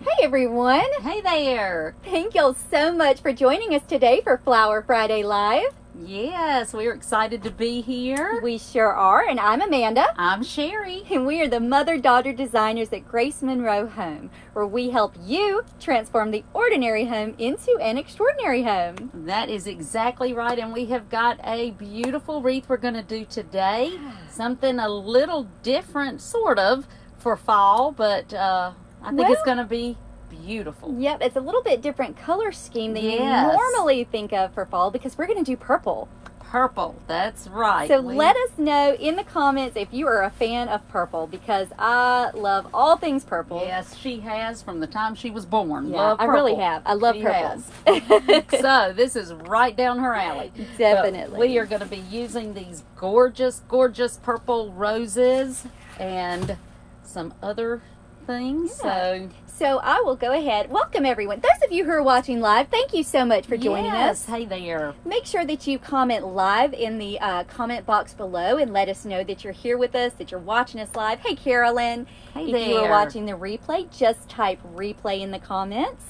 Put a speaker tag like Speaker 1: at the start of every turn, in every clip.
Speaker 1: Hey everyone!
Speaker 2: Hey there!
Speaker 1: Thank y'all so much for joining us today for Flower Friday Live.
Speaker 2: Yes, we're excited to be here.
Speaker 1: We sure are, and I'm Amanda.
Speaker 2: I'm Sherry.
Speaker 1: And we are the mother-daughter designers at Grace Monroe Home, where we help you transform the ordinary home into an extraordinary home.
Speaker 2: That is exactly right, and we have got a beautiful wreath we're going to do today. Something a little different, sort of, for fall, but I think it's going to be beautiful.
Speaker 1: Yep, it's a little bit different color scheme than you
Speaker 2: Yes.
Speaker 1: normally think of for fall because we're going to do purple.
Speaker 2: Purple, that's right.
Speaker 1: So let us know in the comments if you are a fan of purple because I love all things purple.
Speaker 2: Yes, she has from the time she was born.
Speaker 1: Yeah,
Speaker 2: Love
Speaker 1: I
Speaker 2: purple.
Speaker 1: really have. I love
Speaker 2: She
Speaker 1: purples.
Speaker 2: has. So this is right down her alley.
Speaker 1: Definitely.
Speaker 2: But we are going to be using these gorgeous, gorgeous purple roses and some other things.
Speaker 1: Yeah. So I will go ahead. Welcome everyone. Those of you who are watching live, thank you so much for joining us.
Speaker 2: Hey there.
Speaker 1: Make sure that you comment live in the comment box below and let us know that you're here with us, that you're watching us live. Hey Carolyn.
Speaker 2: Hey
Speaker 1: if
Speaker 2: there.
Speaker 1: you are watching the replay, just type replay in the comments.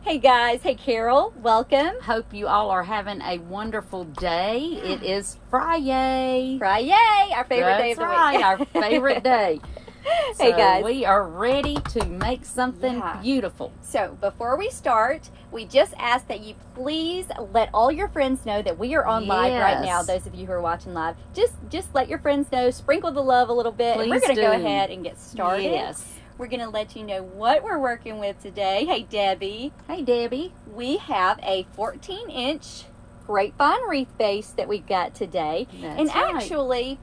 Speaker 1: Hey guys. Hey Carol. Welcome.
Speaker 2: Hope you all are having a wonderful day. It is Friday.
Speaker 1: Friday, our favorite day of the week.
Speaker 2: Our favorite day.
Speaker 1: Hey
Speaker 2: So
Speaker 1: guys.
Speaker 2: we are ready to make something beautiful.
Speaker 1: So before we start, we just ask that you please let all your friends know that we are on live right
Speaker 2: Yes.
Speaker 1: now. Those of you who are watching live, just let your friends know, sprinkle the love a little bit, and we're
Speaker 2: Please
Speaker 1: going to go
Speaker 2: do.
Speaker 1: ahead and get started.
Speaker 2: Yes.
Speaker 1: We're going to let you know what we're working with today. Hey Debbie,
Speaker 2: Hey Debbie.
Speaker 1: we have a 14-inch Grapevine Wreath base that we've got today.
Speaker 2: That's
Speaker 1: and
Speaker 2: right.
Speaker 1: actually,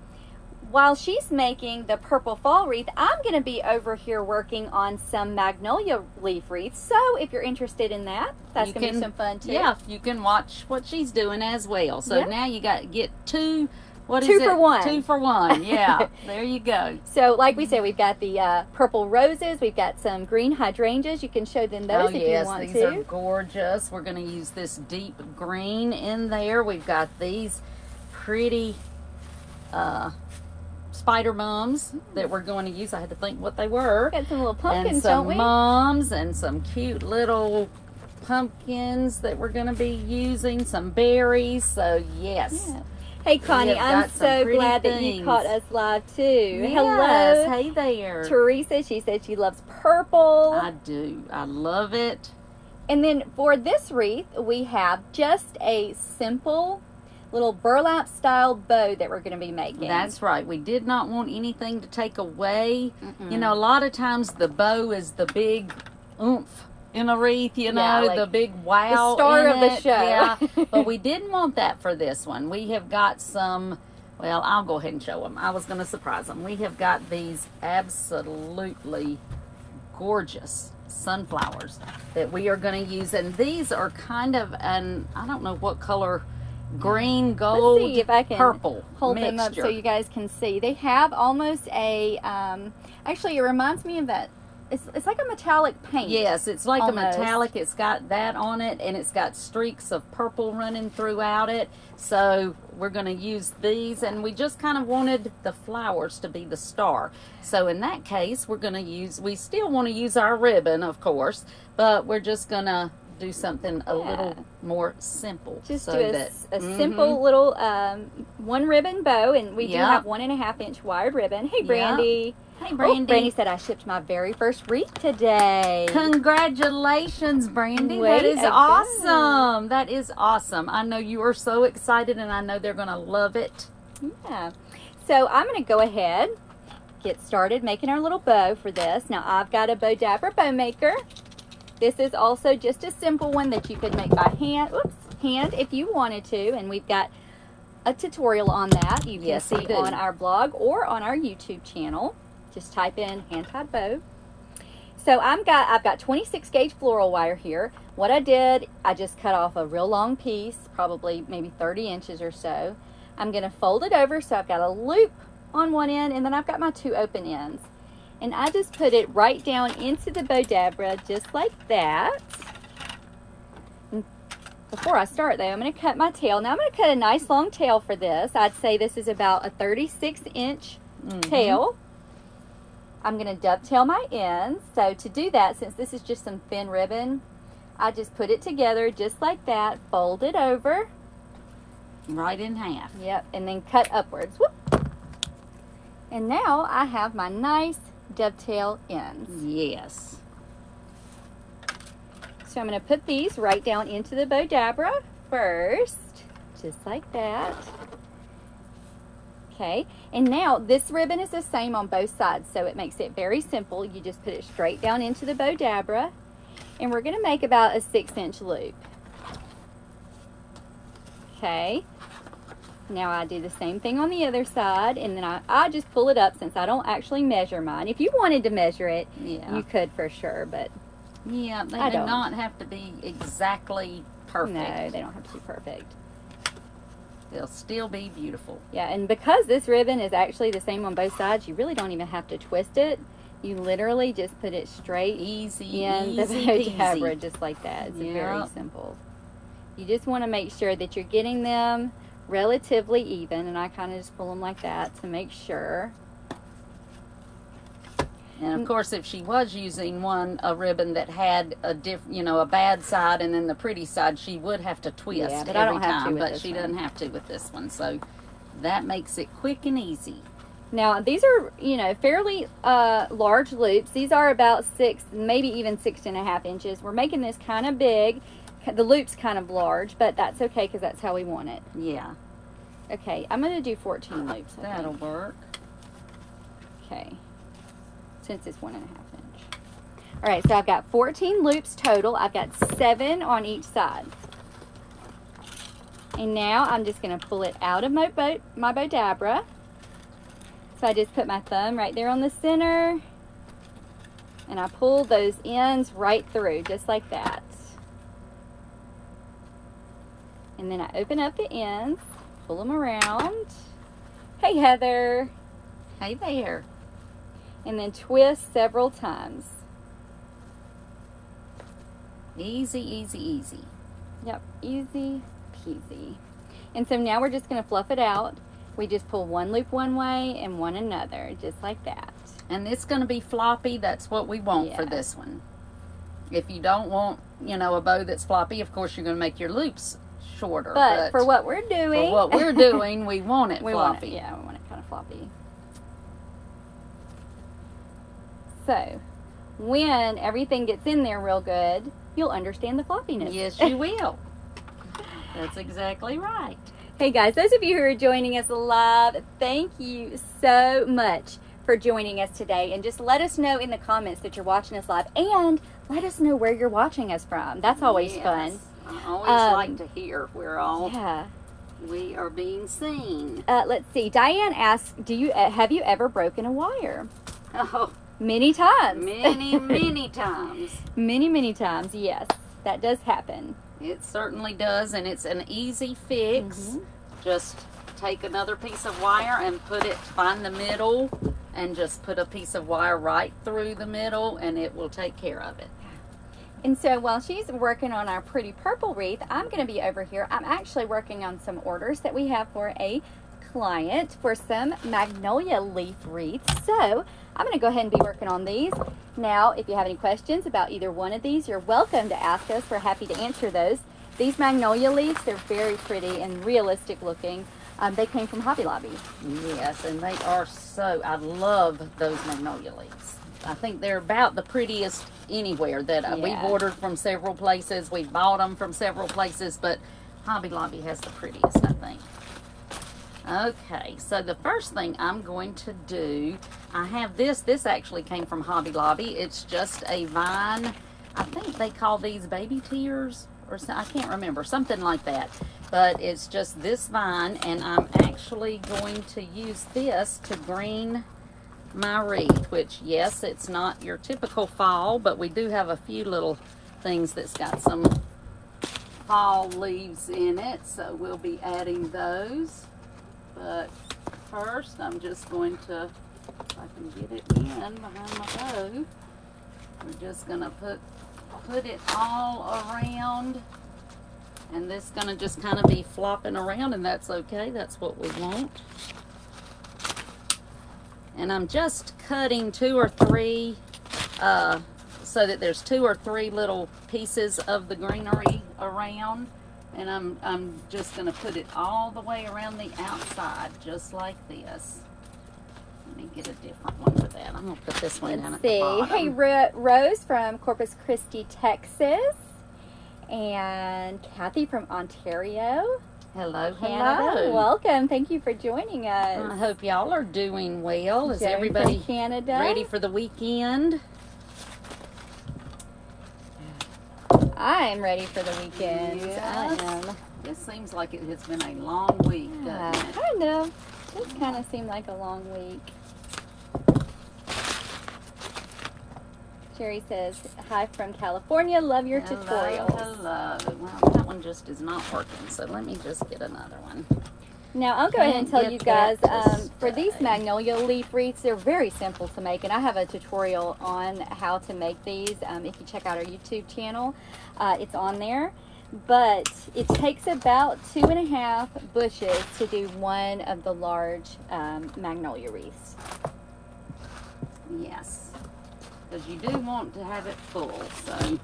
Speaker 1: while she's making the purple fall wreath, I'm going to be over here working on some Magnolia leaf wreaths. So if you're interested in that, that's going to be some fun too.
Speaker 2: Yeah, you can watch what she's doing as well. So
Speaker 1: Yeah.
Speaker 2: now you got to get two. What is
Speaker 1: Two
Speaker 2: it?
Speaker 1: for one.
Speaker 2: 2 for 1. Yeah, there you go.
Speaker 1: So like we said, we've got the purple roses. We've got some green hydrangeas. You can show them those if you want
Speaker 2: these
Speaker 1: to.
Speaker 2: are gorgeous. We're going to use this deep green in there. We've got these pretty spider mums that we're going to use. I had to think what they were.
Speaker 1: Got some little
Speaker 2: And
Speaker 1: pumpkins,
Speaker 2: some
Speaker 1: don't we?
Speaker 2: mums and some cute little pumpkins that we're going to be using. Some berries. So yes.
Speaker 1: Yeah. Hey Connie,
Speaker 2: have
Speaker 1: I'm
Speaker 2: got some
Speaker 1: so
Speaker 2: pretty
Speaker 1: glad that you
Speaker 2: things.
Speaker 1: caught us live too.
Speaker 2: Yes,
Speaker 1: Hello.
Speaker 2: hey there.
Speaker 1: Teresa, she said she loves purple.
Speaker 2: I do. I love it.
Speaker 1: And then for this wreath, we have just a simple little burlap style bow that we're going to be making.
Speaker 2: That's right. We did not want anything to take away. You know, a lot of times the bow is the big oomph in a wreath, you know,
Speaker 1: Yeah, like
Speaker 2: the big wow.
Speaker 1: the star
Speaker 2: in
Speaker 1: of the
Speaker 2: it.
Speaker 1: show.
Speaker 2: Yeah. But we didn't want that for this one. We have got some, well, I'll go ahead and show them. I was going to surprise them. We have got these absolutely gorgeous sunflowers that we are going to use. And these are kind of an, I don't know what color, green, gold,
Speaker 1: Let's see if I can
Speaker 2: purple
Speaker 1: hold
Speaker 2: mixture.
Speaker 1: them up so you guys can see. They have almost a, actually it reminds me of that, it's like a metallic paint.
Speaker 2: Yes, it's like
Speaker 1: almost.
Speaker 2: a metallic. It's got that on it, and it's got streaks of purple running throughout it. So we're going to use these, and we just kind of wanted the flowers to be the star. So in that case, we're going to use, we still want to use our ribbon, of course, but we're just going to do something a little more simple.
Speaker 1: Just
Speaker 2: so
Speaker 1: do
Speaker 2: that,
Speaker 1: a simple little one ribbon bow, and we do
Speaker 2: Yep.
Speaker 1: have 1.5-inch wide ribbon. Hey Brandy.
Speaker 2: Hey,
Speaker 1: Oh,
Speaker 2: Brandy.
Speaker 1: Brandy said I shipped my very first wreath today.
Speaker 2: Congratulations, Brandy.
Speaker 1: Way
Speaker 2: That is
Speaker 1: to go.
Speaker 2: awesome. That is awesome. I know you are so excited, and I know they're going to love it.
Speaker 1: Yeah. So I'm going to go ahead, get started making our little bow for this. Now I've got a Bow Dabber bow maker. This is also just a simple one that you could make by hand. Hand if you wanted to, and we've got a tutorial on that. You can
Speaker 2: Yes, we
Speaker 1: see
Speaker 2: do.
Speaker 1: on our blog or on our YouTube channel. Just type in hand-tied bow. So I've got 26 gauge floral wire here. What I did, I just cut off a real long piece, probably maybe 30 inches or so. I'm going to fold it over so I've got a loop on one end, and then I've got my 2 open ends. And I just put it right down into the Bow Dabber just like that. And before I start though, I'm going to cut my tail. Now I'm going to cut a nice long tail for this. I'd say this is about a 36-inch tail. I'm going to dovetail my ends. So to do that, since this is just some thin ribbon, I just put it together just like that, fold it over.
Speaker 2: Right in half.
Speaker 1: Yep, and then cut upwards. Whoop. And now I have my nice dovetail ends.
Speaker 2: Yes.
Speaker 1: So I'm going to put these right down into the bow dabra first, just like that. Okay, and now this ribbon is the same on both sides, so it makes it very simple. You just put it straight down into the bow dabra, and we're going to make about a 6-inch loop. Okay, now I do the same thing on the other side, and then I just pull it up since I don't actually measure mine. If you wanted to measure it, you could for sure, but
Speaker 2: yeah, they do not have to be exactly perfect.
Speaker 1: No, they don't have to be perfect.
Speaker 2: They'll still be beautiful.
Speaker 1: Yeah, and because this ribbon is actually the same on both sides, you really don't even have to twist it. You literally just put it straight in the bow dabra, just like that. It's very simple. You just want to make sure that you're getting them relatively even, and I kind of just pull them like that to make sure.
Speaker 2: And of course, if she was using a ribbon that had a bad side and then the pretty side, she would have to twist
Speaker 1: but I don't have to
Speaker 2: time.
Speaker 1: with
Speaker 2: But
Speaker 1: this
Speaker 2: she
Speaker 1: one.
Speaker 2: doesn't have to with this one, so that makes it quick and easy.
Speaker 1: Now these are fairly large loops. These are about 6, maybe even 6.5 inches. We're making this kind of big. The loop's kind of large, but that's okay because that's how we want it.
Speaker 2: Yeah.
Speaker 1: Okay, I'm going to do 14 loops.
Speaker 2: That'll work.
Speaker 1: Okay. Since it's 1.5 inch. All right, so I've got 14 loops total. I've got 7 on each side. And now I'm just going to pull it out of my bow dabra. So I just put my thumb right there on the center, and I pull those ends right through, just like that. And then I open up the ends, pull them around. Hey, Heather.
Speaker 2: Hey there.
Speaker 1: And then twist several times.
Speaker 2: Easy, easy, easy.
Speaker 1: Yep, easy peasy. And so now we're just going to fluff it out. We just pull one loop one way and one another, just like that.
Speaker 2: And it's going to be floppy. That's what we want for this one. If you don't want, a bow that's floppy, of course you're going to make your loops shorter.
Speaker 1: But for what we're doing,
Speaker 2: we want it floppy.
Speaker 1: We want it kind of floppy. So, when everything gets in there real good, you'll understand the floppiness.
Speaker 2: Yes, you will. That's exactly right.
Speaker 1: Hey guys, those of you who are joining us live, thank you so much for joining us today. And just let us know in the comments that you're watching us live, and let us know where you're watching us from. That's always fun.
Speaker 2: I always like to hear where we are being seen.
Speaker 1: Let's see. Diane asks, have you ever broken a wire?
Speaker 2: Oh.
Speaker 1: Many times.
Speaker 2: Many times.
Speaker 1: Many times, yes. That does happen.
Speaker 2: It certainly does, and it's an easy fix. Just take another piece of wire and find the middle, and just put a piece of wire right through the middle, and it will take care of it.
Speaker 1: And so while she's working on our pretty purple wreath, I'm going to be over here. I'm actually working on some orders that we have for a client for some Magnolia leaf wreaths. So I'm going to go ahead and be working on these. Now, if you have any questions about either one of these, you're welcome to ask us. We're happy to answer those. These Magnolia leaves, they're very pretty and realistic looking. They came from Hobby Lobby.
Speaker 2: Yes, and they are I love those Magnolia leaves. I think they're about the prettiest anywhere that we've ordered from several places. We've bought them from several places, but Hobby Lobby has the prettiest, I think. Okay, so the first thing I'm going to do, I have this actually came from Hobby Lobby. It's just a vine. I think they call these baby tears, or I can't remember, something like that. But it's just this vine, and I'm actually going to use this to green my wreath, which, yes, it's not your typical fall, but we do have a few little things that's got some fall leaves in it, so we'll be adding those. But first, I'm just going to, if I can get it in behind my bow, we're just going to put it all around, and this is going to just kind of be flopping around, and that's okay. That's what we want. And I'm just cutting 2 or 3 so that there's 2 or 3 little pieces of the greenery around. And I'm just going to put it all the way around the outside, just like this. Let me get a different one for that. I'm going to put this one down at the bottom.
Speaker 1: Hey, Rose from Corpus Christi, Texas. And Kathy from Ontario.
Speaker 2: Hello,
Speaker 1: Canada.
Speaker 2: hello.
Speaker 1: Welcome. Thank you for joining us.
Speaker 2: I hope y'all are doing well. Is
Speaker 1: Joan
Speaker 2: everybody
Speaker 1: from Canada.
Speaker 2: ready for the weekend?
Speaker 1: I am ready for the weekend.
Speaker 2: Yes.
Speaker 1: I am.
Speaker 2: This seems like it has been a long week,
Speaker 1: Yeah,
Speaker 2: doesn't it?
Speaker 1: kind of. This kind of seemed like a long week. Jerry says, hi from California. Love your tutorials.
Speaker 2: Hello. Well, that one just is not working, so let me just get another one.
Speaker 1: Now, I'll go ahead and tell you guys, for these
Speaker 2: stay.
Speaker 1: Magnolia leaf wreaths, they're very simple to make, and I have a tutorial on how to make these. If you check out our YouTube channel, it's on there. But it takes about 2.5 bushes to do one of the large Magnolia wreaths.
Speaker 2: Yes, because you do want to have it full, so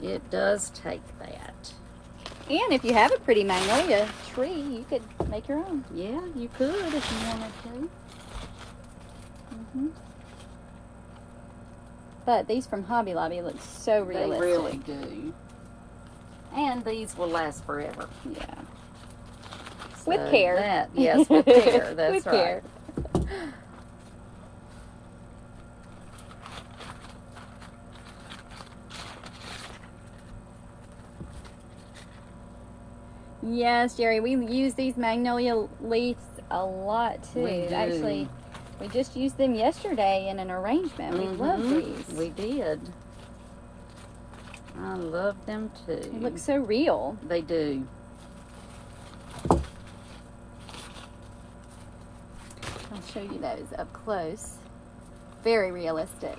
Speaker 2: it does take that.
Speaker 1: And if you have a pretty magnolia tree, you could make your own.
Speaker 2: Yeah, you could if you wanted to.
Speaker 1: But these from Hobby Lobby look so realistic.
Speaker 2: They really do. And these will last forever.
Speaker 1: Yeah.
Speaker 2: So
Speaker 1: With care.
Speaker 2: Yes, with care. That's
Speaker 1: With
Speaker 2: right.
Speaker 1: care. Yes, Jerry, we use these Magnolia leaves a lot too.
Speaker 2: We do.
Speaker 1: Actually, we just used them yesterday in an arrangement. We love these.
Speaker 2: We did. I love them too.
Speaker 1: They look so real.
Speaker 2: They do.
Speaker 1: I'll show you those up close. Very realistic.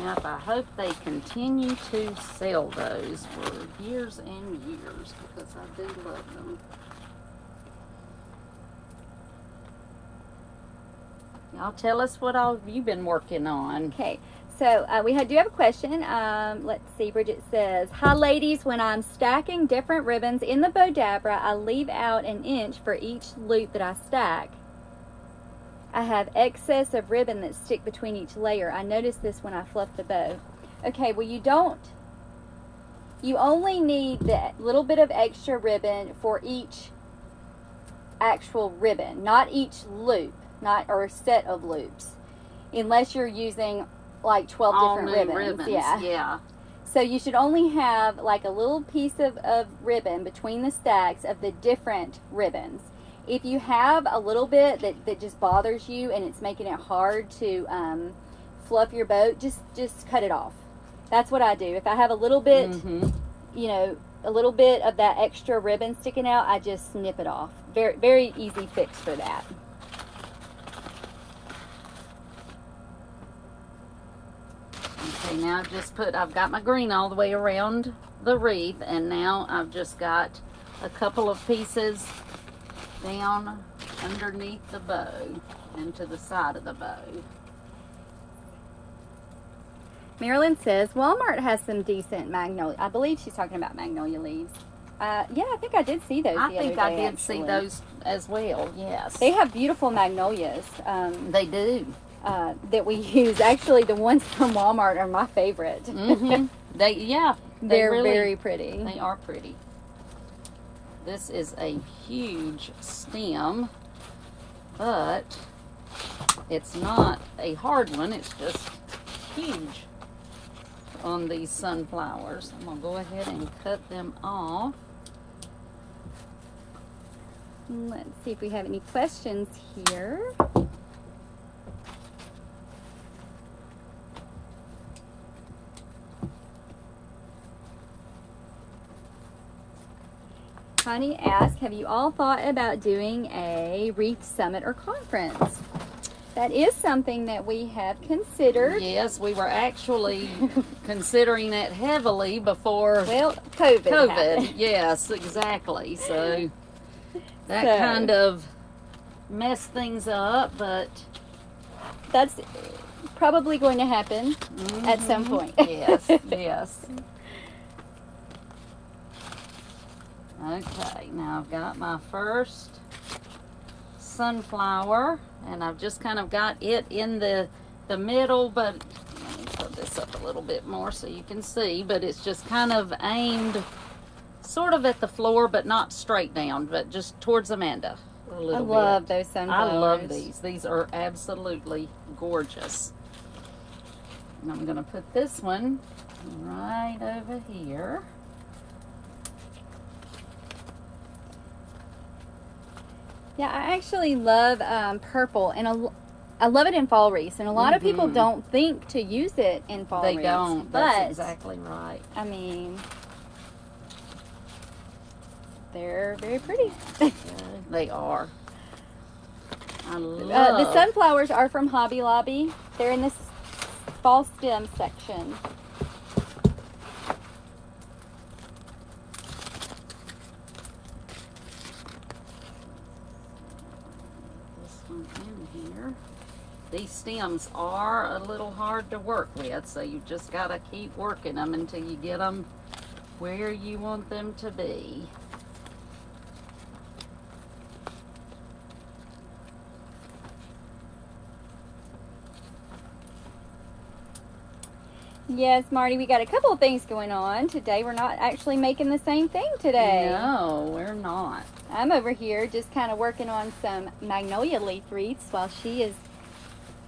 Speaker 2: Yep, I hope they continue to sell those for years and years because I do love them. Y'all tell us what all you've been working on.
Speaker 1: Okay, so do have a question. Let's see, Bridget says, hi ladies, when I'm stacking different ribbons in the Bodabra, I leave out 1 inch for each loop that I stack. I have excess of ribbon that stick between each layer. I noticed this when I fluff the bow. Okay, well you only need that little bit of extra ribbon for each actual ribbon, not each loop, or set of loops, unless you're using like 12
Speaker 2: All
Speaker 1: different
Speaker 2: new
Speaker 1: ribbons.
Speaker 2: Yeah.
Speaker 1: So you should only have like a little piece of ribbon between the stacks of the different ribbons. If you have a little bit that just bothers you and it's making it hard to fluff your boat, just cut it off. That's what I do. If I have a little bit, you know, a little bit of that extra ribbon sticking out, I just snip it off. Very, very easy fix for that.
Speaker 2: Okay, now I've got my green all the way around the wreath, and now I've just got a couple of pieces down underneath the bow and to the side of the bow.
Speaker 1: Marilyn says, Walmart has some decent magnolia. I believe she's talking about magnolia leaves. Yeah, I think I did see those
Speaker 2: I
Speaker 1: the other
Speaker 2: think
Speaker 1: day,
Speaker 2: I did
Speaker 1: actually.
Speaker 2: see those as well, yes.
Speaker 1: They have beautiful magnolias.
Speaker 2: They do.
Speaker 1: That we use. Actually, the ones from Walmart are my favorite.
Speaker 2: They're really,
Speaker 1: very pretty.
Speaker 2: They are pretty. This is a huge stem, but it's not a hard one. It's just huge on these sunflowers. I'm going to go ahead and cut them off.
Speaker 1: Let's see if we have any questions here. Connie asked, have you all thought about doing a wreath summit or conference? That is something that we have considered.
Speaker 2: Yes, we were actually considering it heavily before
Speaker 1: Well, COVID happened.
Speaker 2: Yes, exactly. So that
Speaker 1: So-
Speaker 2: kind of messed things up, but
Speaker 1: That's probably going to happen at some point.
Speaker 2: yes, yes. Okay, now I've got my first sunflower, and I've just kind of got it in the middle, but let me put this up a little bit more so you can see, but it's just kind of aimed sort of at the floor, but not straight down, but just towards Amanda a
Speaker 1: I
Speaker 2: little
Speaker 1: love
Speaker 2: bit.
Speaker 1: those sunflowers.
Speaker 2: I love these. These are absolutely gorgeous. And I'm going to put this one right over here.
Speaker 1: Yeah, I actually love purple, and I love it in fall wreaths, and a lot of people don't think to use it in fall
Speaker 2: They
Speaker 1: wreaths.
Speaker 2: don't.
Speaker 1: But
Speaker 2: That's exactly right.
Speaker 1: I mean, they're very pretty.
Speaker 2: They are. I love
Speaker 1: The sunflowers are from Hobby Lobby. They're in this fall stem section.
Speaker 2: this one in here. These stems are a little hard to work with, so you just got to keep working them until you get them where you want them to be.
Speaker 1: Yes, Marty, we got a couple of things going on today. We're not actually making the same thing today.
Speaker 2: No, we're not.
Speaker 1: I'm over here just kind of working on some Magnolia leaf wreaths while she is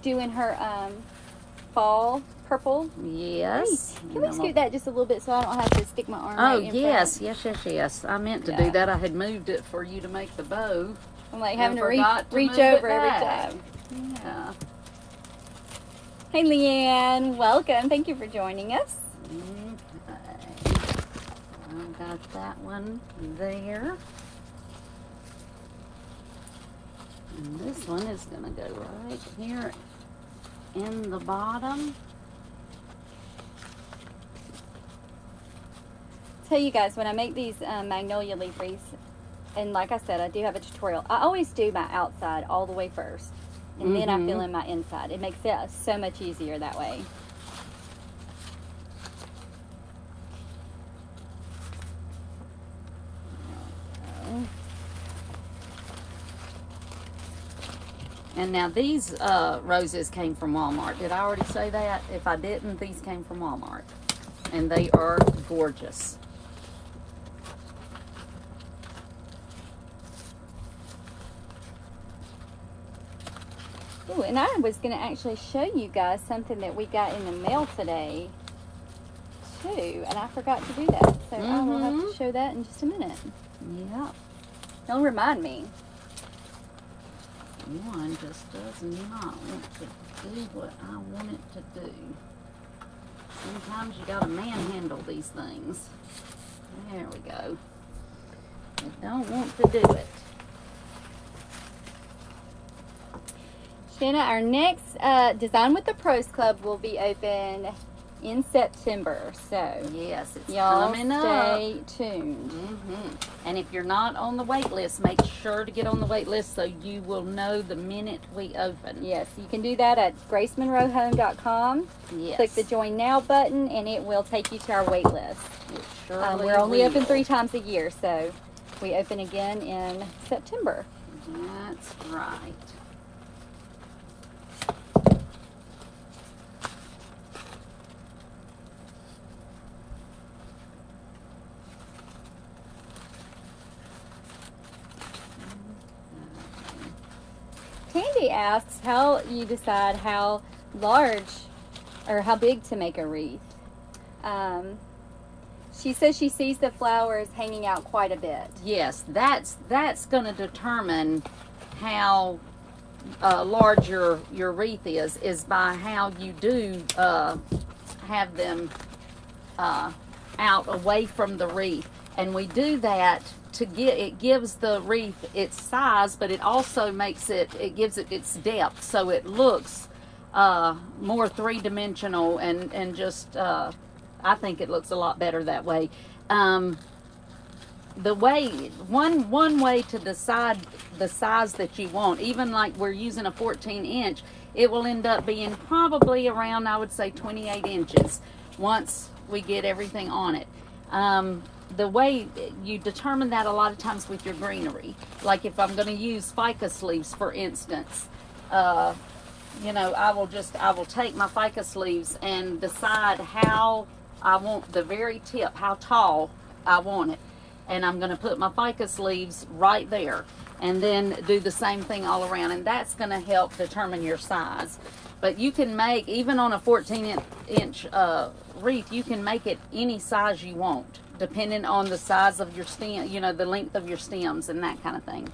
Speaker 1: doing her fall purple.
Speaker 2: Yes.
Speaker 1: Hey, can we scoot that just a little bit so I don't have to stick my arm
Speaker 2: Oh,
Speaker 1: right in
Speaker 2: yes,
Speaker 1: front?
Speaker 2: yes. I meant to
Speaker 1: Yeah.
Speaker 2: do that. I had moved it for you to make the bow.
Speaker 1: I'm like
Speaker 2: and
Speaker 1: having to
Speaker 2: forgot
Speaker 1: reach
Speaker 2: move it
Speaker 1: over every
Speaker 2: back.
Speaker 1: time.
Speaker 2: Yeah.
Speaker 1: Hey, Leanne, welcome. Thank you for joining us.
Speaker 2: Okay. I've got that one there. And this one is going to go right here in the bottom.
Speaker 1: Tell you guys, when I make these Magnolia leaf wreaths, and like I said, I do have a tutorial. I always do my outside all the way first, and then I fill in my inside. It makes it so much easier that way.
Speaker 2: And now these roses came from Walmart. Did I already say that? If I didn't, these came from Walmart. And they are gorgeous.
Speaker 1: Ooh, and I was going to actually show you guys something that we got in the mail today, too. And I forgot to do that. So I will have to show that in just a minute.
Speaker 2: Yeah.
Speaker 1: Don't remind me.
Speaker 2: One just does not want to do what I want it to do. Sometimes you gotta manhandle these things. There we go. It don't want to do it.
Speaker 1: Shanna, our next Design with the Pros Club will be open in September. So
Speaker 2: Yes, it's
Speaker 1: y'all
Speaker 2: coming up.
Speaker 1: stay tuned.
Speaker 2: And if you're not on the wait list, make sure to get on the wait list so you will know the minute we open.
Speaker 1: Yes, you can do that at gracemonroehome.com.
Speaker 2: Yes.
Speaker 1: Click the Join Now button, and it will take you to our wait list.
Speaker 2: It surely
Speaker 1: We're only open
Speaker 2: will.
Speaker 1: 3 times a year, so we open again in September.
Speaker 2: That's right.
Speaker 1: Tandy asks how you decide how large or how big to make a wreath. She says she sees the flowers hanging out quite a bit.
Speaker 2: Yes, that's going to determine how large your wreath is by how you do have them out away from the wreath. And we do that to get, it gives the wreath its size, but it also makes it gives it its depth, so it looks more three-dimensional and just I think it looks a lot better that way. the way, one way to decide the size that you want, even like we're using a 14-inch, it will end up being probably around, I would say, 28 inches once we get everything on it. The way you determine that a lot of times with your greenery, like if I'm going to use ficus leaves, for instance, you know, I will take my ficus leaves and decide how I want the very tip, how tall I want it. And I'm going to put my ficus leaves right there and then do the same thing all around. And that's going to help determine your size. But you can make, even on a 14-inch wreath, you can make it any size you want, depending on the size of your stem, you know, the length of your stems and that kind of thing.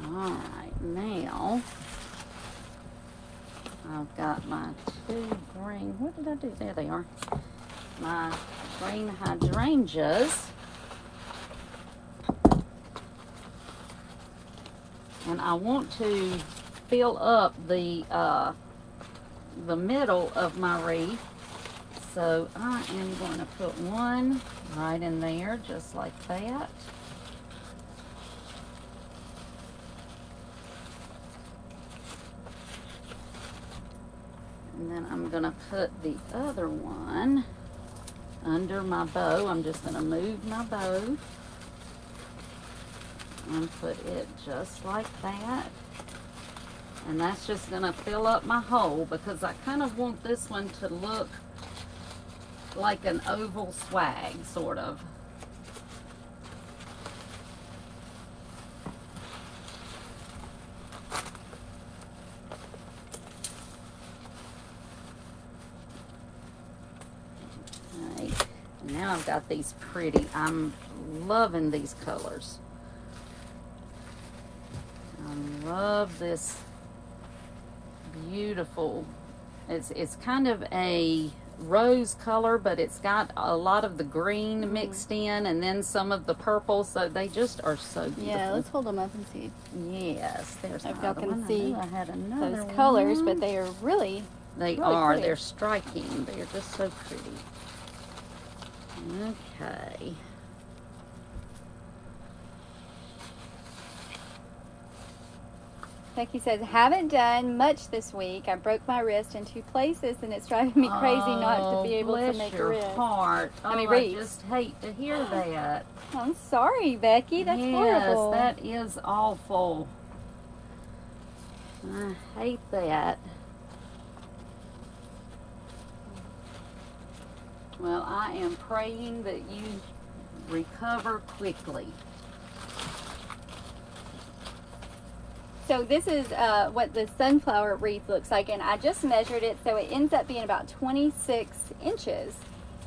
Speaker 2: Alright, now I've got my 2 green, what did I do? There they are. My green hydrangeas. And I want to fill up the middle of my wreath. So I am going to put one right in there, just like that. And then I'm going to put the other one under my bow. I'm just going to move my bow and put it just like that. And that's just going to fill up my hole, because I kind of want this one to look like an oval swag, sort of. Now I've got these pretty, I'm loving these colors. I love this beautiful, it's kind of a rose color, but it's got a lot of the green mixed in, and then some of the purple, so they just are so beautiful.
Speaker 1: Yeah, let's hold them up and see.
Speaker 2: Yes, there's
Speaker 1: if y'all can
Speaker 2: one.
Speaker 1: see
Speaker 2: I had another
Speaker 1: those
Speaker 2: one.
Speaker 1: colors, but they are really,
Speaker 2: they
Speaker 1: really
Speaker 2: are,
Speaker 1: pretty.
Speaker 2: They're striking, they're just so pretty. Okay.
Speaker 1: Becky says, haven't done much this week. I broke my wrist in 2 places, and it's driving me crazy not to be able to make a wrist.
Speaker 2: Heart. Oh, I just hate to hear that.
Speaker 1: I'm sorry, Becky. That's horrible.
Speaker 2: Yes, that is awful. I hate that. Well, I am praying that you recover quickly.
Speaker 1: So this is what the sunflower wreath looks like, and I just measured it, so it ends up being about 26 inches.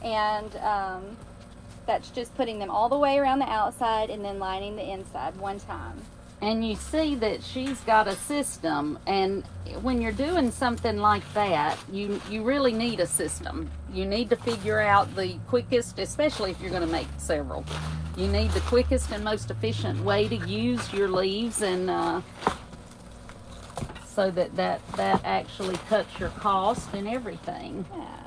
Speaker 1: And that's just putting them all the way around the outside and then lining the inside one time.
Speaker 2: And you see that she's got a system, and when you're doing something like that, you really need a system. You need to figure out the quickest, especially if you're going to make several. You need the quickest and most efficient way to use your leaves, and so that actually cuts your cost and everything.
Speaker 1: Yeah.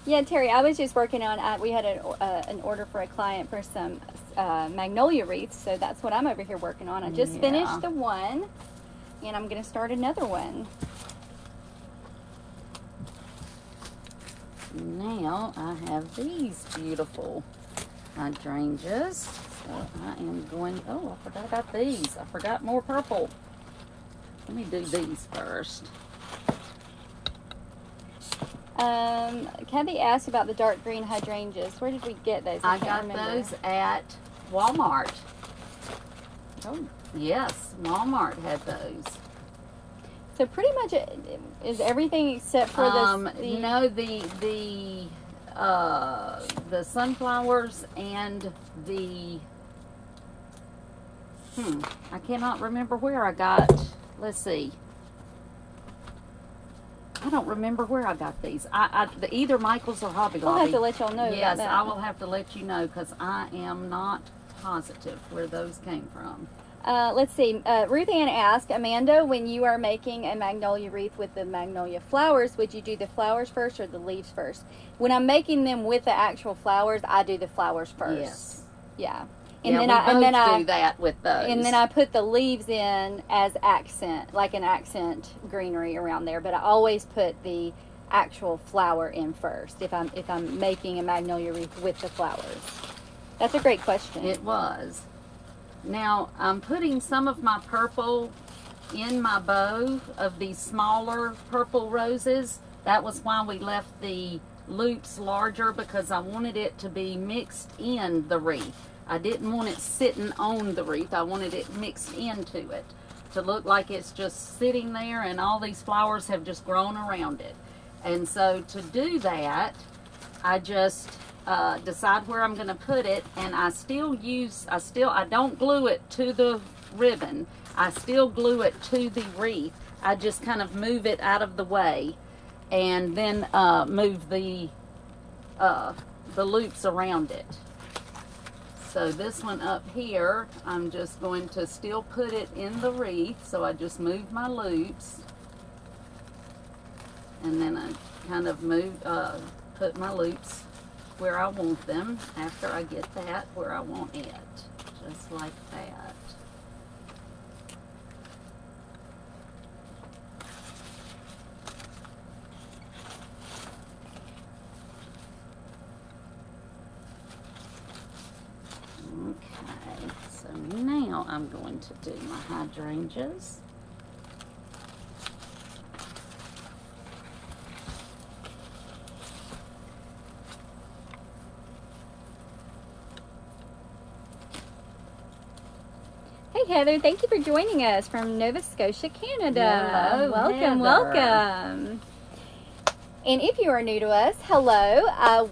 Speaker 1: Yeah, Terry, I was just working on, we had an order for a client for some Magnolia wreaths, so that's what I'm over here working on. I just finished the one, and I'm going to start another one.
Speaker 2: Now I have these beautiful hydrangeas. So I am going, oh, I forgot about these. I forgot more purple. Let me do these first.
Speaker 1: Kathy asked about the dark green hydrangeas. Where did we get those?
Speaker 2: I got those at Walmart.
Speaker 1: Oh.
Speaker 2: Yes, Walmart had those.
Speaker 1: So pretty much is everything except for
Speaker 2: no, the sunflowers and the, I cannot remember where I got, let's see. I don't remember where I got these. Either Michael's or Hobby Lobby.
Speaker 1: I'll have to let y'all know about
Speaker 2: Yes,
Speaker 1: that.
Speaker 2: I will have to let you know because I am not positive where those came from.
Speaker 1: Let's see. Ruth Ann asked, Amanda, when you are making a magnolia wreath with the magnolia flowers, would you do the flowers first or the leaves first? When I'm making them with the actual flowers, I do the flowers first.
Speaker 2: Yes.
Speaker 1: Yeah.
Speaker 2: And then I do that with those.
Speaker 1: And then I put the leaves in as accent, like an accent greenery around there. But I always put the actual flower in first if I'm making a magnolia wreath with the flowers. That's a great question.
Speaker 2: It was. Now I'm putting some of my purple in my bow of these smaller purple roses. That was why we left the loops larger, because I wanted it to be mixed in the wreath. I didn't want it sitting on the wreath. I wanted it mixed into it to look like it's just sitting there and all these flowers have just grown around it. And so to do that, I just decide where I'm going to put it, and I don't glue it to the ribbon. I still glue it to the wreath. I just kind of move it out of the way and then move the loops around it. So this one up here, I'm just going to still put it in the wreath. So I just move my loops, and then I kind of put my loops where I want them after I get that where I want it, just like that. Okay, so now I'm going to do my hydrangeas.
Speaker 1: Hey Heather, thank you for joining us from Nova Scotia, Canada.
Speaker 2: Hello,
Speaker 1: welcome,
Speaker 2: Heather.
Speaker 1: Welcome. And if you are new to us, hello.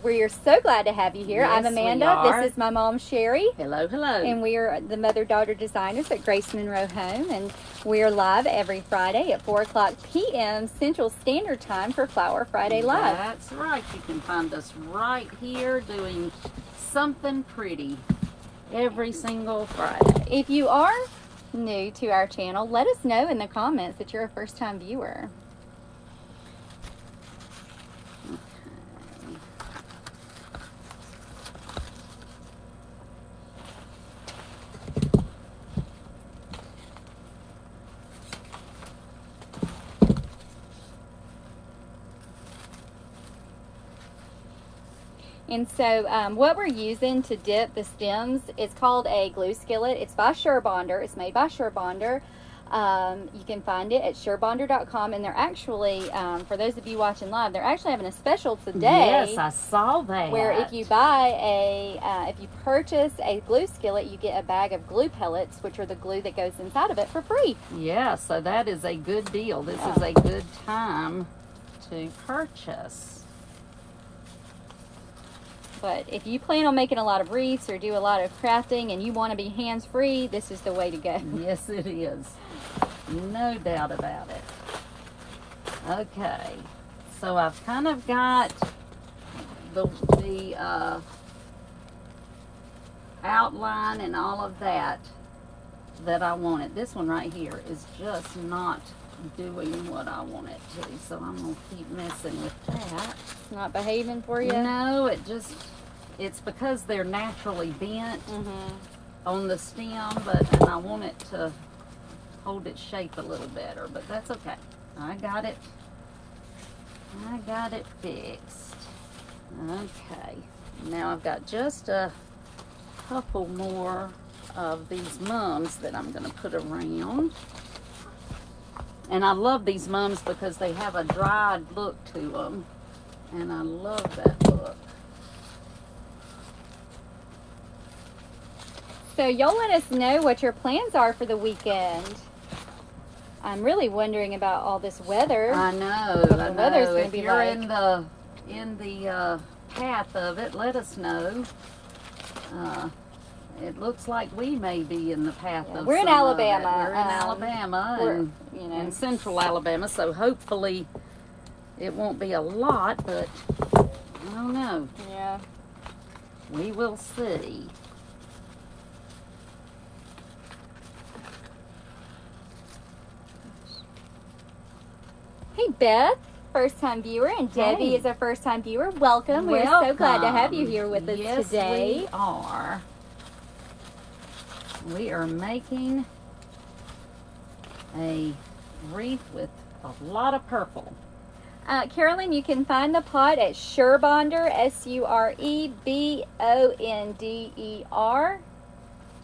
Speaker 1: We're so glad to have you here.
Speaker 2: Yes,
Speaker 1: I'm Amanda.
Speaker 2: we are.
Speaker 1: This is my mom, Sherry.
Speaker 2: Hello, hello.
Speaker 1: And we are the mother-daughter designers at Grace Monroe Home. And we are live every Friday at 4 o'clock p.m. Central Standard Time for Flower Friday Live.
Speaker 2: That's right. You can find us right here doing something pretty every single Friday.
Speaker 1: If you are new to our channel, let us know in the comments that you're a first-time viewer. And so what we're using to dip the stems is called a glue skillet. It's by Surebonder. It's made by Surebonder. You can find it at surebonder.com, and they're actually, for those of you watching live, they're actually having a special today.
Speaker 2: Yes, I saw that.
Speaker 1: Where if you buy if you purchase a glue skillet, you get a bag of glue pellets, which are the glue that goes inside of it, for free.
Speaker 2: Yeah, so that is a good deal. This is a good time to purchase.
Speaker 1: But if you plan on making a lot of wreaths or do a lot of crafting and you want to be hands-free, this is the way to go.
Speaker 2: Yes, it is. No doubt about it. Okay, so I've kind of got the outline and all of that I wanted. This one right here is just not doing what I want it to, so I'm going to keep messing with that.
Speaker 1: It's not behaving for you?
Speaker 2: No, it's because they're naturally bent on the stem, and I want it to hold its shape a little better, but that's okay. I got it fixed. Okay, now I've got just a couple more of these mums that I'm going to put around. And I love these mums because they have a dried look to them, and I love that look.
Speaker 1: So y'all let us know what your plans are for the weekend. I'm really wondering about all this weather.
Speaker 2: I know.
Speaker 1: What the weather's going to be
Speaker 2: if you're
Speaker 1: like.
Speaker 2: in the path of it, let us know. It looks like we may be in the path of
Speaker 1: we're in
Speaker 2: some of
Speaker 1: Alabama.
Speaker 2: it. We're in Alabama and
Speaker 1: you know,
Speaker 2: in central Alabama, so hopefully it won't be a lot, but I don't know.
Speaker 1: Yeah.
Speaker 2: We will see.
Speaker 1: Hey, Beth, first-time viewer, and Debbie is a first-time viewer. Welcome. We're so glad to have you here with us today.
Speaker 2: We are. We are making a wreath with a lot of purple.
Speaker 1: Carolyn, you can find the pot at Surebonder, SUREBONDER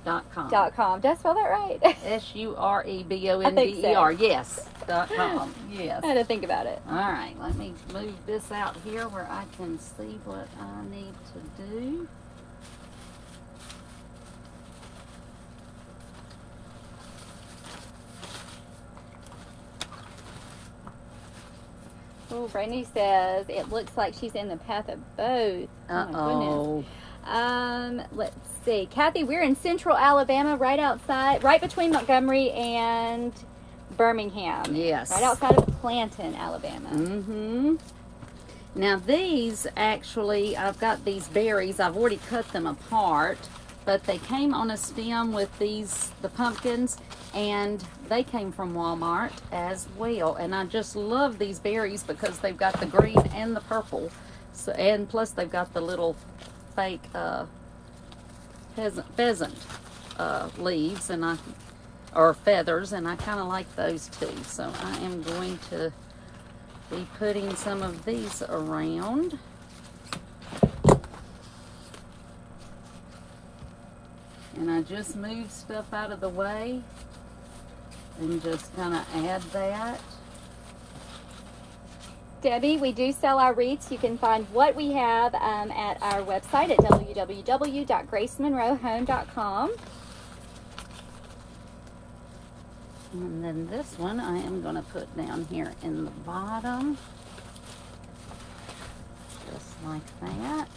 Speaker 2: .com.
Speaker 1: .com. Did I spell that right?
Speaker 2: SUREBONDER. Yes. .com. Yes.
Speaker 1: I had to think about it.
Speaker 2: All right. Let me move this out here where I can see what I need to do.
Speaker 1: Oh, Brandy says it looks like she's in the path of both.
Speaker 2: Uh-oh.
Speaker 1: Let's see. Kathy, we're in central Alabama, right between Montgomery and Birmingham.
Speaker 2: Yes.
Speaker 1: Right outside of Clanton, Alabama.
Speaker 2: Mm-hmm. Now these, actually, I've got these berries. I've already cut them apart, but they came on a stem with the pumpkins, and they came from Walmart as well. And I just love these berries because they've got the green and the purple. So, and plus they've got the little fake pheasant leaves or feathers, and I kind of like those too. So I am going to be putting some of these around. And I just move stuff out of the way and just kind of add that.
Speaker 1: Debbie, we do sell our wreaths. You can find what we have at our website at www.gracemonroehome.com.
Speaker 2: And then this one I am going to put down here in the bottom. Just like that.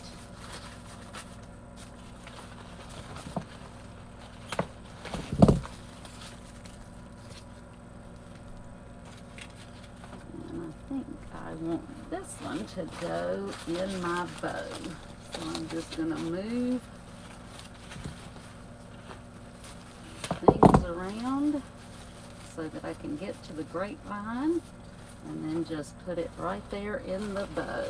Speaker 2: I want this one to go in my bow. So I'm just going to move things around so that I can get to the grapevine, and then just put it right there in the bow.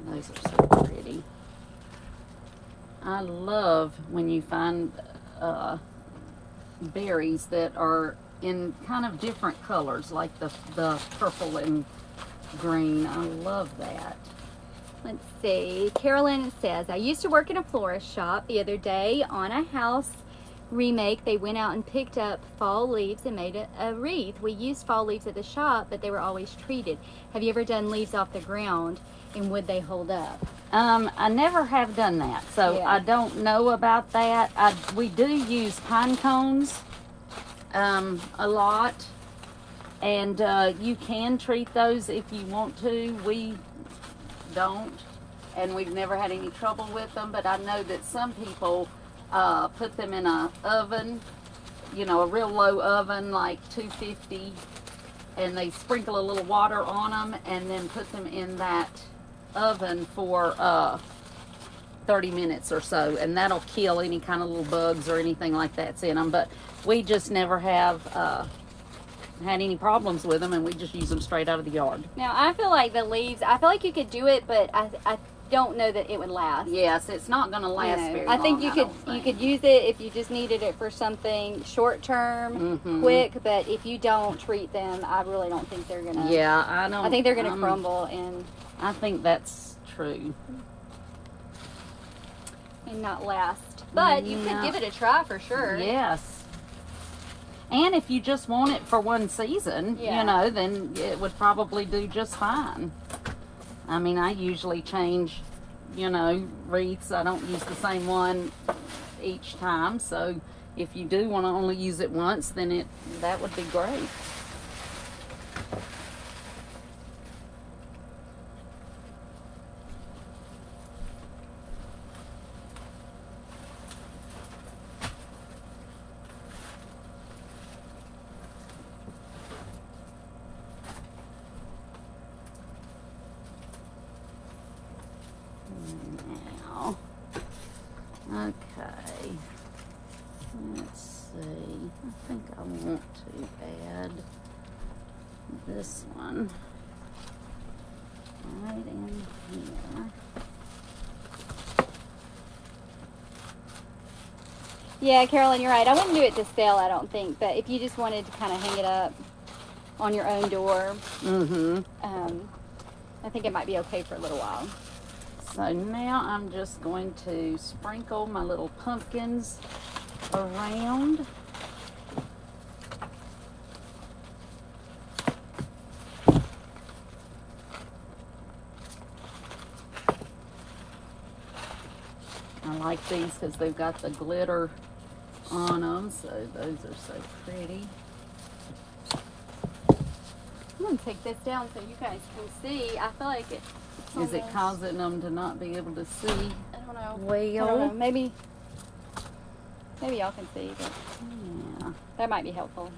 Speaker 2: Those are so pretty. I love when you find berries that are in kind of different colors, like the purple and green. I love that.
Speaker 1: Let's see. Carolyn says, I used to work in a florist shop. The other day on a house remake, they went out and picked up fall leaves and made a wreath. We used fall leaves at the shop, but they were always treated. Have you ever done leaves off the ground, and would they hold up?
Speaker 2: I never have done that, so I don't know about that. We do use pine cones a lot, and you can treat those if you want to. We don't, and we've never had any trouble with them, but I know that some people put them in a oven, you know, a real low oven, like 250, and they sprinkle a little water on them and then put them in that oven for 30 minutes or so, and that'll kill any kind of little bugs or anything like that's in them. But we just never have had any problems with them, and we just use them straight out of the yard.
Speaker 1: Now, I feel like the leaves, I feel like you could do it, but I don't know that it would last.
Speaker 2: Yes, it's not going to last very long.
Speaker 1: I think you could use it if you just needed it for something short term, quick. But if you don't treat them, I really don't think they're gonna.
Speaker 2: Yeah, I don't.
Speaker 1: I think they're gonna crumble, and
Speaker 2: I think that's true.
Speaker 1: And not last. But you could give it a try for sure.
Speaker 2: Yes. And if you just want it for one season, you know, then it would probably do just fine. I mean, I usually change, you know, wreaths. I don't use the same one each time. So if you do want to only use it once, then that would be great. Okay, let's see, I think I want to add this one right in here.
Speaker 1: Yeah, Carolyn, you're right. I wouldn't do it to sell, I don't think, but if you just wanted to kind of hang it up on your own door, I think it might be okay for a little while.
Speaker 2: So now I'm just going to sprinkle my little pumpkins around. I like these because they've got the glitter on them, so those are so pretty.
Speaker 1: I'm going to take this down so you guys can see. I feel like it.
Speaker 2: Is it causing them to not be able to see?
Speaker 1: I don't know.
Speaker 2: Well,
Speaker 1: I don't know. Maybe y'all can see, but
Speaker 2: yeah,
Speaker 1: that might be helpful.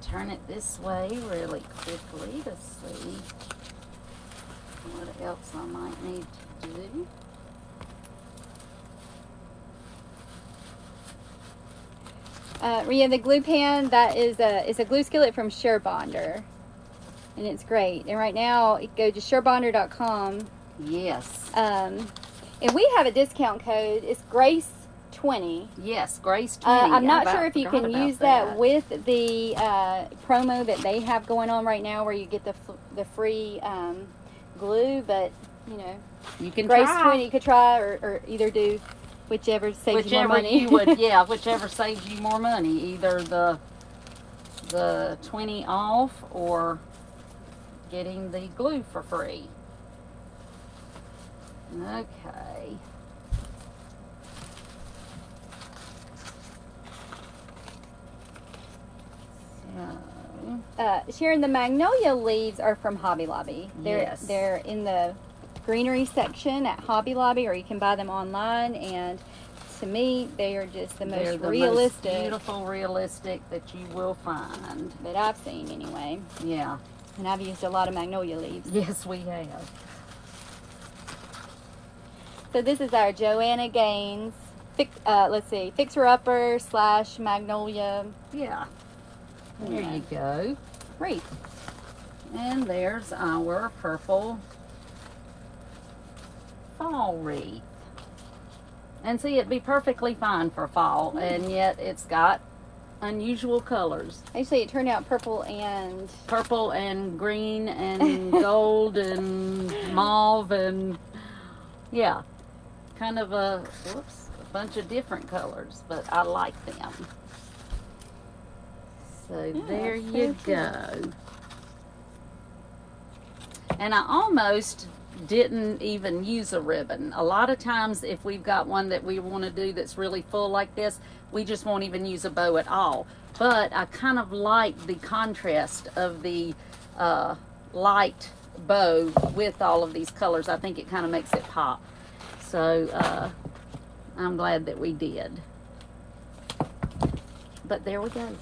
Speaker 2: Turn it this way really quickly to see what else I might need to do.
Speaker 1: Rhea, the glue pan, that is it's a glue skillet from Surebonder, and it's great. And right now, go to surebonder.com.
Speaker 2: Yes.
Speaker 1: And we have a discount code. It's Grace20.
Speaker 2: Yes, Grace20.
Speaker 1: I'm not sure if you can use that with the promo that they have going on right now, where you get the free glue. But you know,
Speaker 2: you can
Speaker 1: Grace20. You could try, or either do whichever saves you more money.
Speaker 2: Whichever saves you more money. Either the 20 off or getting the glue for free. Okay.
Speaker 1: Sharon, the Magnolia leaves are from Hobby Lobby.
Speaker 2: Yes.
Speaker 1: They're in the greenery section at Hobby Lobby, or you can buy them online, and to me they are just the most realistic,
Speaker 2: most beautiful realistic that you will find,
Speaker 1: that I've seen anyway.
Speaker 2: Yeah.
Speaker 1: And I've used a lot of Magnolia leaves.
Speaker 2: Yes, we have.
Speaker 1: So this is our Joanna Gaines Fixer Upper / Magnolia.
Speaker 2: Yeah. There you go.
Speaker 1: Wreath.
Speaker 2: And there's our purple fall wreath. And see, it'd be perfectly fine for fall, and yet it's got unusual colors.
Speaker 1: Actually, it turned out purple and
Speaker 2: green and gold and mauve, and yeah, kind of a bunch of different colors, but I like them. So there you go. And I almost didn't even use a ribbon. A lot of times if we've got one that we want to do that's really full like this, we just won't even use a bow at all. But I kind of like the contrast of the light bow with all of these colors. I think it kind of makes it pop. So I'm glad that we did. But there we go.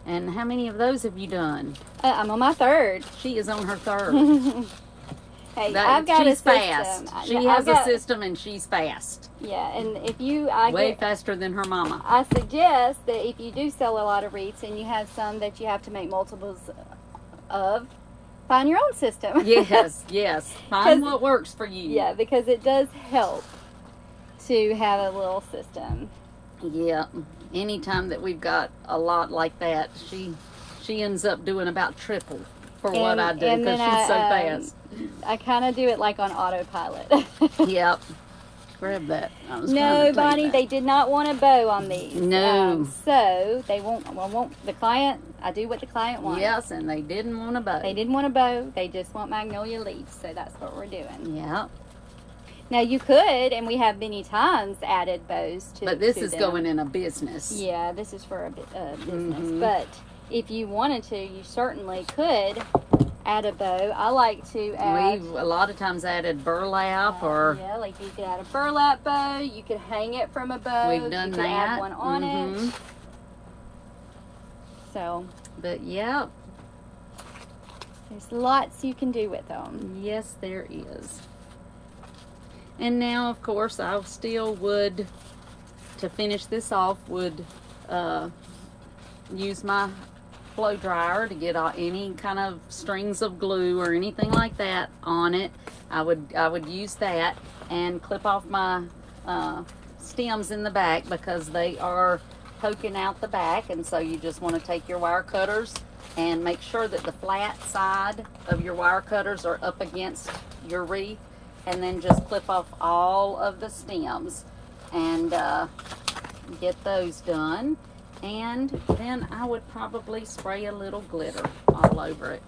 Speaker 2: And how many of those have you done?
Speaker 1: I'm on my third.
Speaker 2: She is on her third.
Speaker 1: Hey, I've got
Speaker 2: she's
Speaker 1: a
Speaker 2: fast.
Speaker 1: system.
Speaker 2: She has a system, and she's fast.
Speaker 1: Yeah, and if you...
Speaker 2: Way faster than her mama.
Speaker 1: I suggest that if you do sell a lot of wreaths and you have some that you have to make multiples of, find your own system.
Speaker 2: Yes, yes. Find what works for you.
Speaker 1: Yeah, because it does help to have a little system.
Speaker 2: Yeah. Anytime that we've got a lot like that, she ends up doing about triple for what I do because she's so fast.
Speaker 1: I kind of do it like on autopilot.
Speaker 2: Yep. Grab that.
Speaker 1: No, Bonnie, they did not want a bow on these.
Speaker 2: No.
Speaker 1: So they won't the client. I do what the client wants.
Speaker 2: Yes, and they didn't want a bow.
Speaker 1: They didn't want a bow. They just want magnolia leaves. So that's what we're doing.
Speaker 2: Yeah.
Speaker 1: Now you could, and we have many times added bows to.
Speaker 2: But this
Speaker 1: to
Speaker 2: is
Speaker 1: them.
Speaker 2: going in a business.
Speaker 1: Yeah, this is for a business. But if you wanted to, you certainly could add a bow. I like to add.
Speaker 2: We've a lot of times added burlap or.
Speaker 1: Yeah, like you could add a burlap bow. You could hang it from a bow.
Speaker 2: We've done
Speaker 1: you could
Speaker 2: that.
Speaker 1: Add one on it. So.
Speaker 2: But yeah.
Speaker 1: There's lots you can do with them.
Speaker 2: Yes, there is. And now, of course, I still would, to finish this off, would use my blow dryer to get any kind of strings of glue or anything like that on it. I would use that and clip off my stems in the back because they are poking out the back, and so you just want to take your wire cutters and make sure that the flat side of your wire cutters are up against your wreath, and then just clip off all of the stems and get those done. And then I would probably spray a little glitter all over it,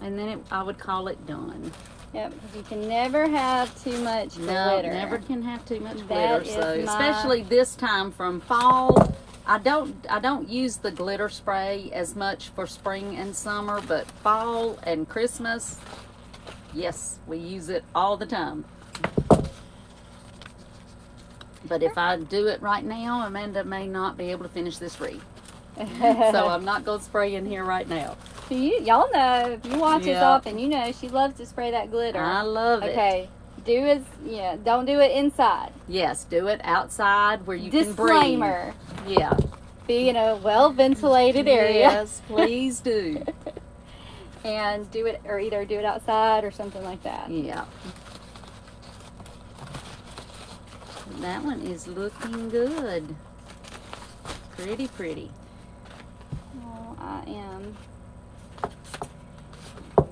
Speaker 2: and then I would call it done.
Speaker 1: Yep, because you can never have too much glitter.
Speaker 2: No, never can have too much
Speaker 1: That
Speaker 2: glitter. So
Speaker 1: is
Speaker 2: especially this time from fall, I don't use the glitter spray as much for spring and summer, but fall and Christmas, yes, we use it all the time. But if I do it right now, Amanda may not be able to finish this wreath. So I'm not going to spray in here right now.
Speaker 1: Y'all know, if you watch us often, you know she loves to spray that glitter.
Speaker 2: I love it.
Speaker 1: Okay, don't do it inside.
Speaker 2: Yes, do it outside where you can breathe.
Speaker 1: Disclaimer.
Speaker 2: Yeah.
Speaker 1: Be in a well-ventilated area.
Speaker 2: Yes, please do.
Speaker 1: And do it, or either do it outside or something like that.
Speaker 2: Yeah. That one is looking good. Pretty, pretty.
Speaker 1: Oh, I am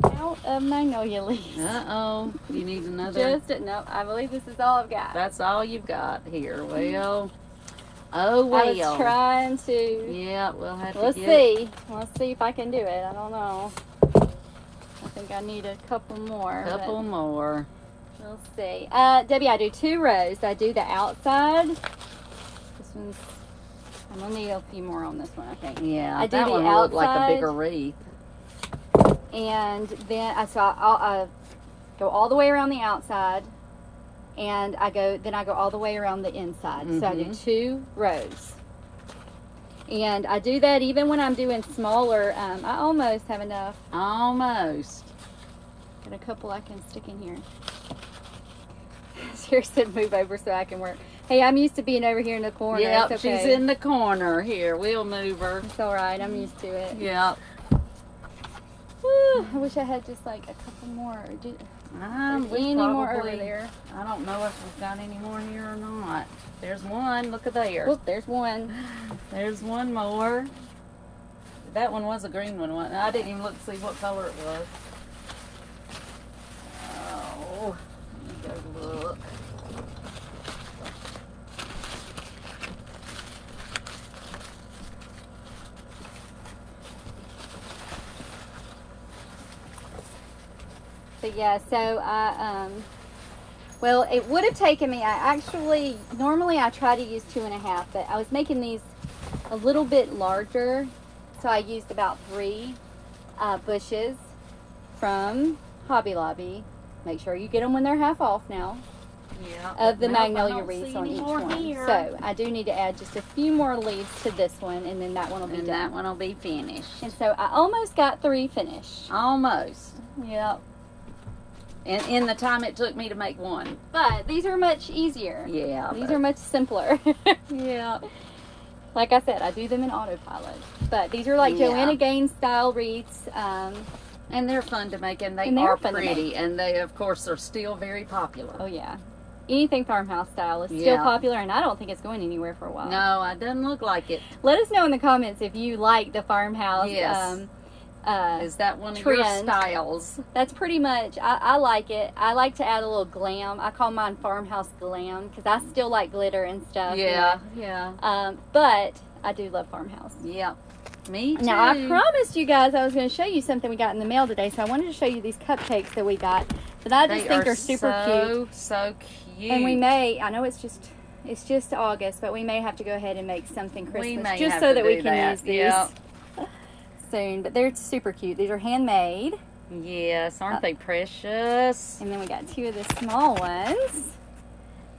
Speaker 1: out of magnolia leaves.
Speaker 2: Uh-oh. You need another?
Speaker 1: No, I believe this is all I've got.
Speaker 2: That's all you've got here. Well, oh well.
Speaker 1: I was trying to.
Speaker 2: Yeah, we'll have to
Speaker 1: Let's see if I can do it. I don't know. I think I need a couple more.
Speaker 2: More.
Speaker 1: We'll see. Debbie, I do 2 rows. I do the outside. This one's, I'm going to need a few more on this one, I think.
Speaker 2: Yeah,
Speaker 1: I do
Speaker 2: that
Speaker 1: the
Speaker 2: one
Speaker 1: outside,
Speaker 2: looked like a bigger wreath.
Speaker 1: And then I'll go all the way around the outside, and I go all the way around the inside. So I do 2 rows. And I do that even when I'm doing smaller. I almost have enough.
Speaker 2: Almost.
Speaker 1: Got a couple I can stick in here. Sarah said move over so I can work. Hey, I'm used to being over here in the corner.
Speaker 2: Yep,
Speaker 1: it's okay.
Speaker 2: she's in the corner. Here, we'll move her.
Speaker 1: It's all right. I'm used to it.
Speaker 2: Yep.
Speaker 1: Whew, I wish I had just like a couple more. Any more over there?
Speaker 2: I don't know if we've got any more here or not. There's one. Look at there.
Speaker 1: Oh, there's one.
Speaker 2: There's one more. That one was a green one. I didn't even look to see what color it was. Oh, let me go look.
Speaker 1: But yeah, so well, it would have taken me, normally I try to use 2.5, but I was making these a little bit larger, so I used about 3 bushes from Hobby Lobby. Make sure you get them when they're half off now.
Speaker 2: Yeah,
Speaker 1: of the
Speaker 2: nope, I
Speaker 1: Magnolia
Speaker 2: don't
Speaker 1: Wreaths
Speaker 2: see
Speaker 1: on
Speaker 2: any
Speaker 1: each
Speaker 2: more
Speaker 1: one.
Speaker 2: here.
Speaker 1: So I do need to add just a few more leaves to this one, and then that one will be
Speaker 2: And
Speaker 1: done.
Speaker 2: that one will be finished.
Speaker 1: And so I almost got 3 finished.
Speaker 2: Almost.
Speaker 1: Yep.
Speaker 2: In the time it took me to make one.
Speaker 1: But these are much easier.
Speaker 2: Yeah.
Speaker 1: These are much simpler.
Speaker 2: Yeah.
Speaker 1: Like I said, I do them in autopilot. But these are like
Speaker 2: Yeah.
Speaker 1: Joanna Gaines style wreaths.
Speaker 2: And they're fun to make, and they
Speaker 1: And
Speaker 2: are
Speaker 1: fun to
Speaker 2: pretty,
Speaker 1: make.
Speaker 2: and they, of course, are still very popular.
Speaker 1: Oh yeah. Anything farmhouse style is still
Speaker 2: Yeah.
Speaker 1: popular, and I don't think it's going anywhere for a while.
Speaker 2: No, it doesn't look like it.
Speaker 1: Let us know in the comments if you like the farmhouse.
Speaker 2: Yes. Is that one of
Speaker 1: trend.
Speaker 2: your styles?
Speaker 1: That's pretty much, I like it. I like to add a little glam. I call mine farmhouse glam because I still like glitter and stuff.
Speaker 2: Yeah,
Speaker 1: you
Speaker 2: yeah.
Speaker 1: know. But I do love farmhouse.
Speaker 2: Yeah. Me too.
Speaker 1: Now, I promised you guys I was going to show you something we got in the mail today, so I wanted to show you these cupcakes that we got that I just think are super cute.
Speaker 2: So cute.
Speaker 1: And we may, I know it's just August, but we may have to go ahead and make something
Speaker 2: We
Speaker 1: Christmas
Speaker 2: may
Speaker 1: just
Speaker 2: have
Speaker 1: so
Speaker 2: to
Speaker 1: that we
Speaker 2: do
Speaker 1: can
Speaker 2: that.
Speaker 1: use these
Speaker 2: Yeah.
Speaker 1: soon. But they're super cute. These are handmade.
Speaker 2: Yes, aren't they precious?
Speaker 1: And then we got 2 of the small ones.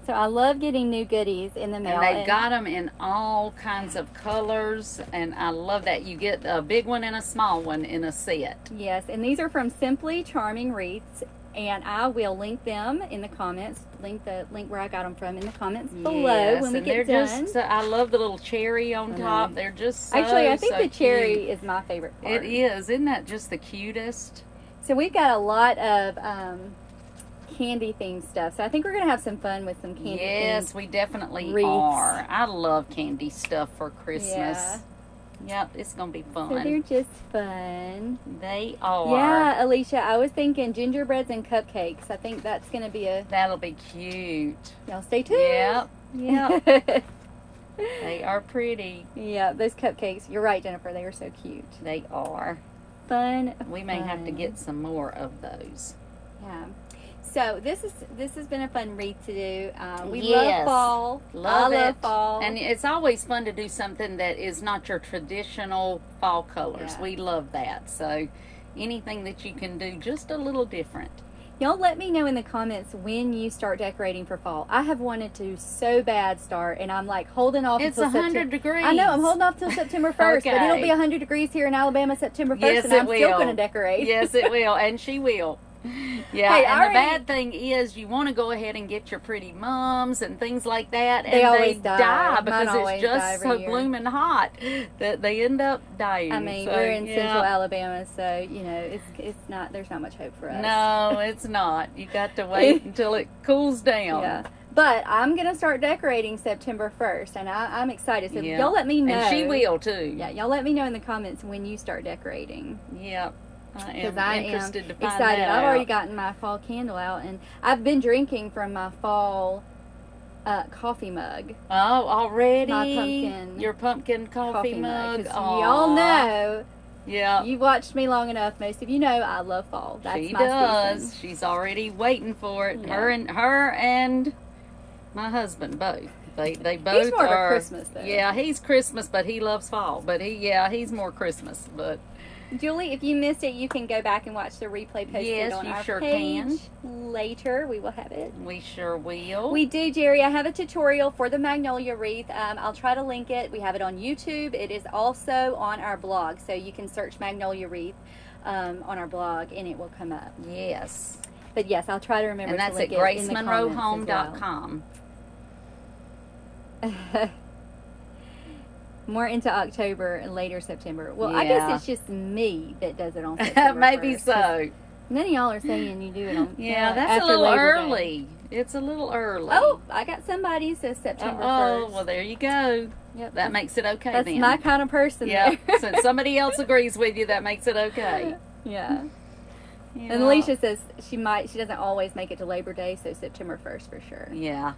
Speaker 1: So I love getting new goodies in the mail.
Speaker 2: And they've got them in all kinds of colors, and I love that. You get a big one and a small one in a set.
Speaker 1: Yes, and these are from Simply Charming Wreaths, and I will link them in the comments. Link where I got them from in the comments below
Speaker 2: Yes,
Speaker 1: when we
Speaker 2: and
Speaker 1: get
Speaker 2: they're
Speaker 1: done.
Speaker 2: just, I love the little cherry on
Speaker 1: I know.
Speaker 2: top. They're just so,
Speaker 1: Actually, I think
Speaker 2: so
Speaker 1: the cherry
Speaker 2: cute.
Speaker 1: is my favorite part.
Speaker 2: It is. Isn't that just the cutest?
Speaker 1: So we've got a lot of candy themed stuff. So I think we're going to have some fun with some candy
Speaker 2: Yes,
Speaker 1: themed.
Speaker 2: we definitely
Speaker 1: wreaths.
Speaker 2: are. I love candy stuff for Christmas.
Speaker 1: Yeah.
Speaker 2: Yep, it's going to be fun.
Speaker 1: So they're just fun.
Speaker 2: They are.
Speaker 1: Yeah, Alicia, I was thinking gingerbreads and cupcakes. I think that's going to be a...
Speaker 2: That'll be cute.
Speaker 1: Y'all stay tuned.
Speaker 2: Yep.
Speaker 1: Yeah.
Speaker 2: They are pretty.
Speaker 1: Yeah, those cupcakes. You're right, Jennifer. They are so cute.
Speaker 2: They are.
Speaker 1: Fun.
Speaker 2: We may have to
Speaker 1: fun.
Speaker 2: get some more of those.
Speaker 1: Yeah. So this has been a fun wreath to do. We
Speaker 2: Yes.
Speaker 1: love fall.
Speaker 2: Love
Speaker 1: I
Speaker 2: it.
Speaker 1: love fall.
Speaker 2: And it's always fun to do something that is not your traditional fall colors.
Speaker 1: Yeah.
Speaker 2: We love that. So anything that you can do just a little different.
Speaker 1: Y'all let me know in the comments when you start decorating for fall. I have wanted to so bad start, and I'm like holding off
Speaker 2: It's
Speaker 1: until
Speaker 2: 100
Speaker 1: September.
Speaker 2: degrees.
Speaker 1: I know, I'm holding off till September 1st, but it'll
Speaker 2: Okay.
Speaker 1: be 100 degrees here in Alabama September 1st,
Speaker 2: Yes,
Speaker 1: and
Speaker 2: it
Speaker 1: I'm still
Speaker 2: will.
Speaker 1: going to decorate.
Speaker 2: Yes, it will. And she will. Yeah,
Speaker 1: Hey,
Speaker 2: and
Speaker 1: I
Speaker 2: the bad thing is you want to go ahead and get your pretty mums and things like that, and
Speaker 1: They always die. Mine
Speaker 2: because
Speaker 1: always
Speaker 2: it's
Speaker 1: die
Speaker 2: just
Speaker 1: every
Speaker 2: so
Speaker 1: year.
Speaker 2: blooming hot that they end up dying.
Speaker 1: I mean,
Speaker 2: So,
Speaker 1: we're in
Speaker 2: yeah.
Speaker 1: central Alabama, so, you know, it's not, there's not much hope for us.
Speaker 2: No, it's not. You got to wait until it cools down.
Speaker 1: Yeah. But I'm going to start decorating September 1st, and I'm excited. So
Speaker 2: Yeah.
Speaker 1: y'all let me know.
Speaker 2: And she will too.
Speaker 1: Yeah, y'all let me know in the comments when you start decorating.
Speaker 2: Yep. I
Speaker 1: Because
Speaker 2: am
Speaker 1: I
Speaker 2: interested
Speaker 1: am
Speaker 2: to find
Speaker 1: excited.
Speaker 2: that
Speaker 1: I've already
Speaker 2: out.
Speaker 1: gotten my fall candle out, and I've been drinking from my fall coffee mug.
Speaker 2: Oh, already?
Speaker 1: My pumpkin
Speaker 2: Your pumpkin coffee mug.
Speaker 1: 'Cause
Speaker 2: Aw.
Speaker 1: y'all know,
Speaker 2: Yeah.
Speaker 1: you've watched me long enough. Most of you know I love fall. That's
Speaker 2: She
Speaker 1: my
Speaker 2: does.
Speaker 1: season.
Speaker 2: She's already waiting for it.
Speaker 1: Yeah.
Speaker 2: Her and my husband both. They both
Speaker 1: He's more of a
Speaker 2: are
Speaker 1: Christmas, though.
Speaker 2: Yeah, he's Christmas, but he loves fall. But he's more Christmas. But
Speaker 1: Julie, if you missed it, you can go back and watch the replay posted
Speaker 2: Yes,
Speaker 1: on
Speaker 2: you
Speaker 1: our
Speaker 2: sure
Speaker 1: page
Speaker 2: can.
Speaker 1: later. We will have it.
Speaker 2: we sure will.
Speaker 1: We do, Jerry. I have a tutorial for the Magnolia Wreath. I'll try to link it. We have it on YouTube. It is also on our blog, so you can search Magnolia Wreath on our blog, and it will come up.
Speaker 2: Yes.
Speaker 1: But yes, I'll try to remember
Speaker 2: And that's
Speaker 1: to
Speaker 2: at
Speaker 1: link it in the comments as
Speaker 2: gracemonroehome.com.
Speaker 1: well. More into October and later September. Well, I
Speaker 2: Yeah.
Speaker 1: guess it's just me that does it on September
Speaker 2: Maybe
Speaker 1: 1st, 'cause
Speaker 2: so.
Speaker 1: None of y'all are saying you do it on
Speaker 2: Yeah, that's a
Speaker 1: after
Speaker 2: little
Speaker 1: Labor Day.
Speaker 2: early. It's a little early.
Speaker 1: Oh, I got somebody says September 1st.
Speaker 2: well, there you go.
Speaker 1: Yep.
Speaker 2: That makes it okay
Speaker 1: That's
Speaker 2: then.
Speaker 1: my kind of person.
Speaker 2: Yeah,
Speaker 1: there.
Speaker 2: since somebody else agrees with you, that makes it okay.
Speaker 1: Yeah.
Speaker 2: Yeah.
Speaker 1: And Alicia says she doesn't always make it to Labor Day, so September 1st for sure.
Speaker 2: Yeah,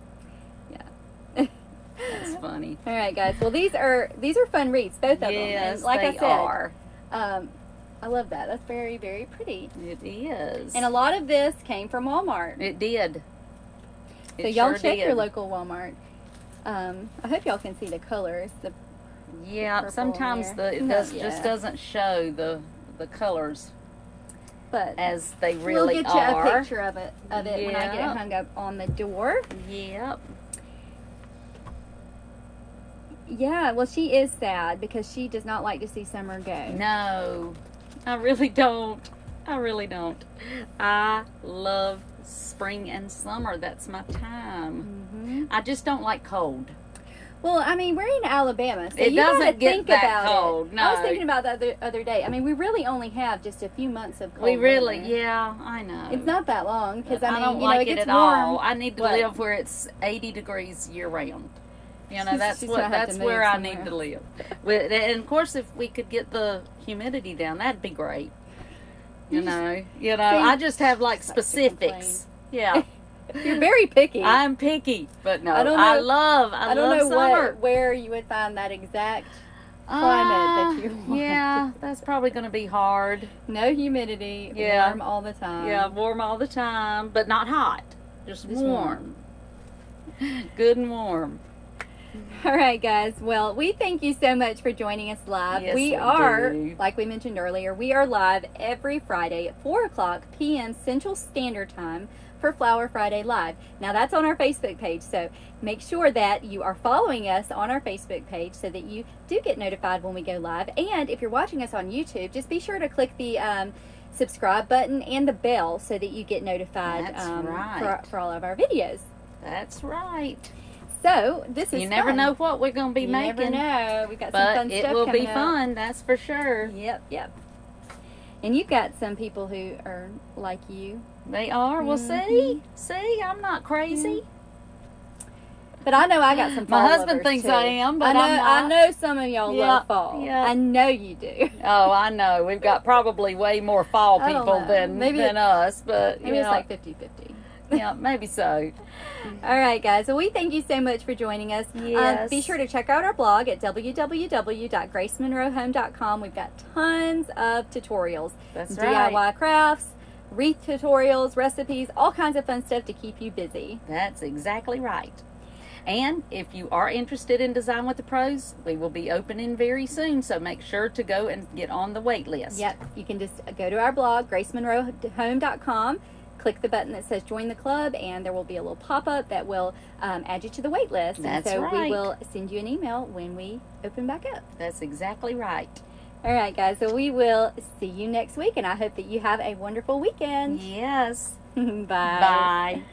Speaker 1: Yeah.
Speaker 2: that's funny.
Speaker 1: All right, guys. Well, these are fun wreaths, both of them.
Speaker 2: Yes,
Speaker 1: And like
Speaker 2: they
Speaker 1: I said,
Speaker 2: are.
Speaker 1: I love that. That's very, very pretty.
Speaker 2: It is.
Speaker 1: And a lot of this came from Walmart.
Speaker 2: It did.
Speaker 1: So
Speaker 2: It
Speaker 1: y'all
Speaker 2: sure
Speaker 1: check
Speaker 2: did.
Speaker 1: your local Walmart. I hope y'all can see the colors.
Speaker 2: Yeah,
Speaker 1: purple
Speaker 2: sometimes
Speaker 1: there.
Speaker 2: it
Speaker 1: No,
Speaker 2: just
Speaker 1: yeah.
Speaker 2: doesn't show the colors.
Speaker 1: but
Speaker 2: as they
Speaker 1: we'll
Speaker 2: really
Speaker 1: get you
Speaker 2: are.
Speaker 1: a picture of it when I get it
Speaker 2: Yep.
Speaker 1: hung up on the door.
Speaker 2: Yep.
Speaker 1: Yeah, well, she is sad because she does not like to see summer go.
Speaker 2: No, I really don't. I really don't. I love spring and summer. That's my time. I just don't like cold.
Speaker 1: Well, I mean, we're in Alabama, so
Speaker 2: It
Speaker 1: you gotta
Speaker 2: doesn't get
Speaker 1: think
Speaker 2: that
Speaker 1: about
Speaker 2: cold,
Speaker 1: it.
Speaker 2: no.
Speaker 1: I was thinking about that the other day. I mean, we really only have just a few months of cold
Speaker 2: We really,
Speaker 1: weather.
Speaker 2: yeah, I know.
Speaker 1: It's not that long because I mean,
Speaker 2: don't
Speaker 1: you know,
Speaker 2: like
Speaker 1: it
Speaker 2: it
Speaker 1: gets
Speaker 2: at
Speaker 1: warm.
Speaker 2: all. I need to
Speaker 1: What?
Speaker 2: live where it's 80 degrees year round. You know, that's
Speaker 1: She's
Speaker 2: what.
Speaker 1: gonna have
Speaker 2: That's
Speaker 1: to
Speaker 2: where
Speaker 1: move
Speaker 2: I
Speaker 1: somewhere
Speaker 2: need to live. And of course, if we could get the humidity down, that'd be great. You know. I just have like specifics. Yeah,
Speaker 1: You're very picky.
Speaker 2: I'm picky, but no,
Speaker 1: I don't know-
Speaker 2: I love summer.
Speaker 1: where you would find that exact climate that you want.
Speaker 2: Yeah, that's probably going to be hard.
Speaker 1: No humidity,
Speaker 2: Yeah.
Speaker 1: warm all the time.
Speaker 2: Yeah, warm all the time, but not hot. Just
Speaker 1: Just
Speaker 2: warm. Good and warm.
Speaker 1: All right, guys. Well, we thank you so much for joining us live.
Speaker 2: Yes,
Speaker 1: we
Speaker 2: we
Speaker 1: are,
Speaker 2: do.
Speaker 1: like we mentioned earlier, we are live every Friday at 4 o'clock p.m. Central Standard Time for Flower Friday Live. Now, that's on our Facebook page, so make sure that you are following us on our Facebook page so that you do get notified when we go live. And if you're watching us on YouTube, just be sure to click the subscribe button and the bell so that you get notified
Speaker 2: That's right.
Speaker 1: for all of our videos.
Speaker 2: That's right.
Speaker 1: So, this is
Speaker 2: You never
Speaker 1: fun.
Speaker 2: know what we're going to be
Speaker 1: You
Speaker 2: making.
Speaker 1: never know. We got some
Speaker 2: But
Speaker 1: fun
Speaker 2: it
Speaker 1: stuff
Speaker 2: will be
Speaker 1: coming up.
Speaker 2: fun, that's for sure.
Speaker 1: Yep. And you've got some people who are like you.
Speaker 2: They are. Well, see, I'm not crazy.
Speaker 1: But I know I got some fall
Speaker 2: My husband
Speaker 1: lovers,
Speaker 2: thinks
Speaker 1: too.
Speaker 2: I am, but
Speaker 1: I
Speaker 2: I'm
Speaker 1: know,
Speaker 2: not.
Speaker 1: I know some of y'all
Speaker 2: Yeah,
Speaker 1: love fall.
Speaker 2: yeah.
Speaker 1: I know you do.
Speaker 2: Oh, I know. We've got probably way more fall
Speaker 1: I don't
Speaker 2: people
Speaker 1: know.
Speaker 2: than
Speaker 1: Maybe
Speaker 2: us, but
Speaker 1: Maybe
Speaker 2: you
Speaker 1: it's
Speaker 2: know,
Speaker 1: like 50-50.
Speaker 2: yeah, maybe so.
Speaker 1: All right, guys. Well, we thank you so much for joining us.
Speaker 2: Yes.
Speaker 1: Be sure to check out our blog at www.gracemonroehome.com. We've got tons of tutorials.
Speaker 2: That's
Speaker 1: DIY
Speaker 2: right.
Speaker 1: crafts, wreath tutorials, recipes, all kinds of fun stuff to keep you busy.
Speaker 2: That's exactly right. And if you are interested in Design with the Pros, we will be opening very soon, so make sure to go and get on the wait list.
Speaker 1: Yep. You can just go to our blog, gracemonroehome.com, click the button that says join the club, and there will be a little pop-up that will add you to the wait list.
Speaker 2: That's
Speaker 1: and so
Speaker 2: right.
Speaker 1: we will send you an email when we open back up.
Speaker 2: That's exactly right.
Speaker 1: All right, guys. So we will see you next week, and I hope that you have a wonderful weekend.
Speaker 2: Yes.
Speaker 1: Bye.
Speaker 2: Bye.